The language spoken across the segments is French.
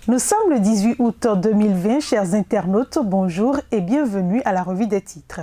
Nous sommes le 18 août 2020, chers internautes, bonjour et bienvenue à la revue des titres.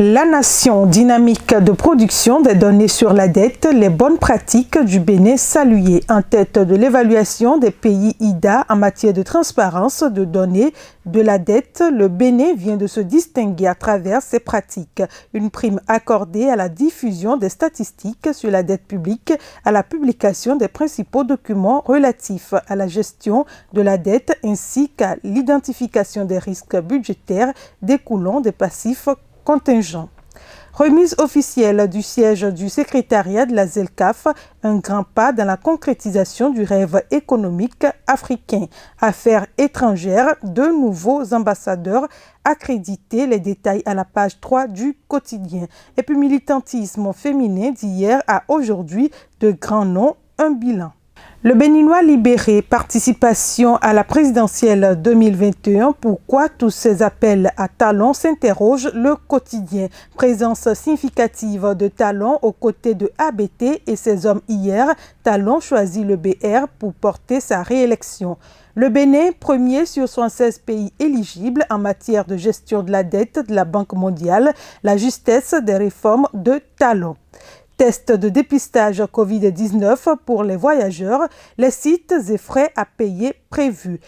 La nation, dynamique de production des données sur la dette, les bonnes pratiques du Bénin saluées en tête de l'évaluation des pays IDA en matière de transparence de données de la dette. Le Bénin vient de se distinguer à travers ses pratiques. Une prime accordée à la diffusion des statistiques sur la dette publique, à la publication des principaux documents relatifs à la gestion de la dette ainsi qu'à l'identification des risques budgétaires découlant des passifs contingent. Remise officielle du siège du secrétariat de la ZELCAF, un grand pas dans la concrétisation du rêve économique africain. Affaires étrangères, 2 nouveaux ambassadeurs accrédités, les détails à la page 3 du quotidien. Et puis militantisme féminin d'hier à aujourd'hui, de grands noms, un bilan. Le Béninois libéré, participation à la présidentielle 2021, pourquoi tous ces appels à Talon s'interroge le quotidien. Présence significative de Talon aux côtés de ABT et ses hommes hier, Talon choisit le BR pour porter sa réélection. Le Bénin, premier sur 76 pays éligibles en matière de gestion de la dette de la Banque mondiale, la justesse des réformes de Talon. Test de dépistage Covid-19 pour les voyageurs, les sites et frais à payer prévus.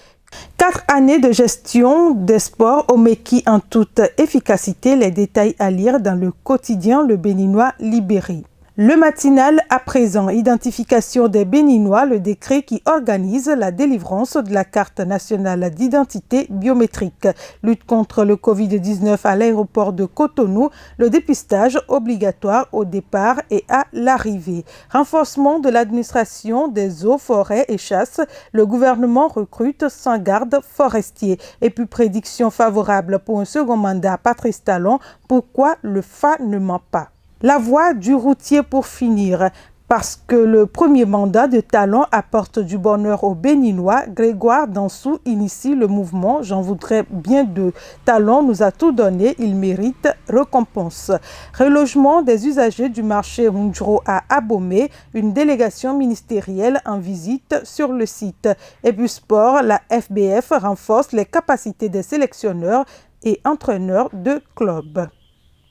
4 années de gestion des sports au Meki en toute efficacité, les détails à lire dans le quotidien Le Béninois libéré. Le matinal à présent, identification des Béninois, le décret qui organise la délivrance de la carte nationale d'identité biométrique. Lutte contre le Covid-19 à l'aéroport de Cotonou, le dépistage obligatoire au départ et à l'arrivée. Renforcement de l'administration des eaux, forêts et chasses, le gouvernement recrute 100 gardes forestiers. Et puis prédiction favorable pour un second mandat à Patrice Talon, pourquoi le FA ne ment pas. La voie du routier pour finir. Parce que le premier mandat de Talon apporte du bonheur aux Béninois, Grégoire Dansou initie le mouvement « J'en voudrais bien deux ». Talon nous a tout donné, il mérite récompense. Relogement des usagers du marché Rundjro à Abomey, une délégation ministérielle en visite sur le site. Et puis sport, la FBF renforce les capacités des sélectionneurs et entraîneurs de clubs.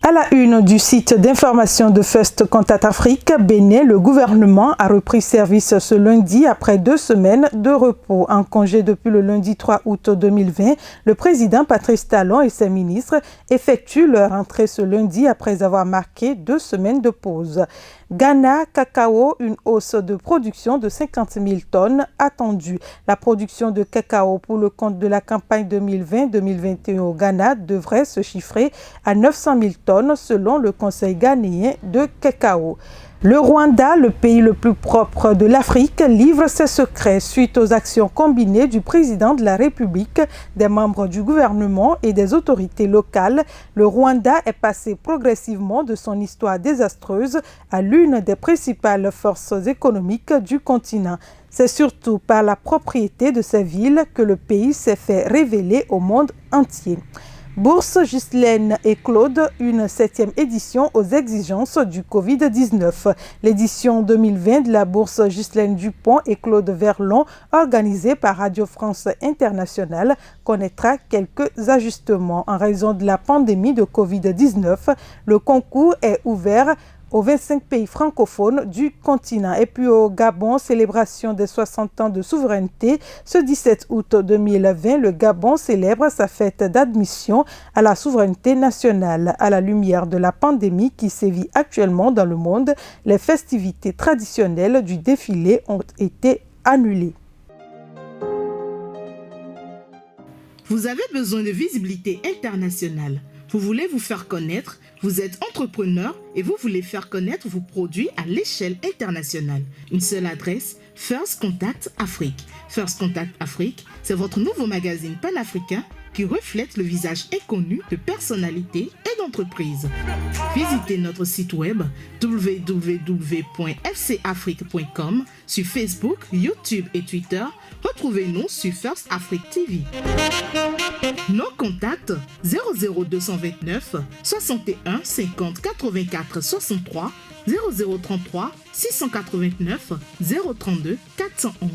À la une du site d'information de First Contact Afrique, Bénin, le gouvernement a repris service ce lundi après 2 semaines de repos. En congé depuis le lundi 3 août 2020, le président Patrice Talon et ses ministres effectuent leur entrée ce lundi après avoir marqué 2 semaines de pause. Ghana, cacao, une hausse de production de 50 000 tonnes attendue. La production de cacao pour le compte de la campagne 2020-2021 au Ghana devrait se chiffrer à 900 000 tonnes selon le Conseil ghanéen de cacao. Le Rwanda, le pays le plus propre de l'Afrique, livre ses secrets suite aux actions combinées du président de la République, des membres du gouvernement et des autorités locales. Le Rwanda est passé progressivement de son histoire désastreuse à l'une des principales forces économiques du continent. C'est surtout par la propriété de ces villes que le pays s'est fait révéler au monde entier. Bourse Ghislaine et Claude, une 7e édition aux exigences du Covid-19. L'édition 2020 de la Bourse Ghislaine Dupont et Claude Verlon, organisée par Radio France Internationale, connaîtra quelques ajustements. En raison de la pandémie de Covid-19, le concours est ouvert aux 25 pays francophones du continent. Et puis au Gabon, célébration des 60 ans de souveraineté. Ce 17 août 2020, le Gabon célèbre sa fête d'admission à la souveraineté nationale. À la lumière de la pandémie qui sévit actuellement dans le monde, les festivités traditionnelles du défilé ont été annulées. Vous avez besoin de visibilité internationale. Vous voulez vous faire connaître, vous êtes entrepreneur et vous voulez faire connaître vos produits à l'échelle internationale. Une seule adresse, First Contact Afrique. First Contact Afrique, c'est votre nouveau magazine panafricain qui reflète le visage inconnu de personnalités et d'entreprises. Visitez notre site web www.fcafrique.com sur Facebook, YouTube et Twitter. Retrouvez-nous sur First Afrique TV. Nos contacts 00229 61 50 84 63 0033 689 032 411.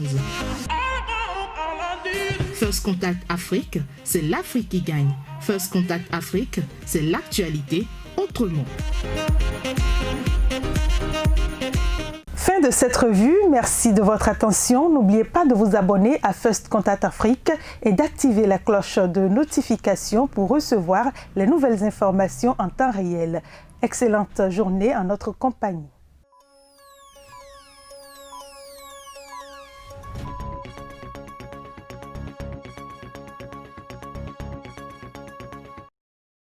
First Contact Afrique, c'est l'Afrique qui gagne. First Contact Afrique, c'est l'actualité autrement. Fin de cette revue, merci de votre attention. N'oubliez pas de vous abonner à First Contact Afrique et d'activer la cloche de notification pour recevoir les nouvelles informations en temps réel. Excellente journée en notre compagnie.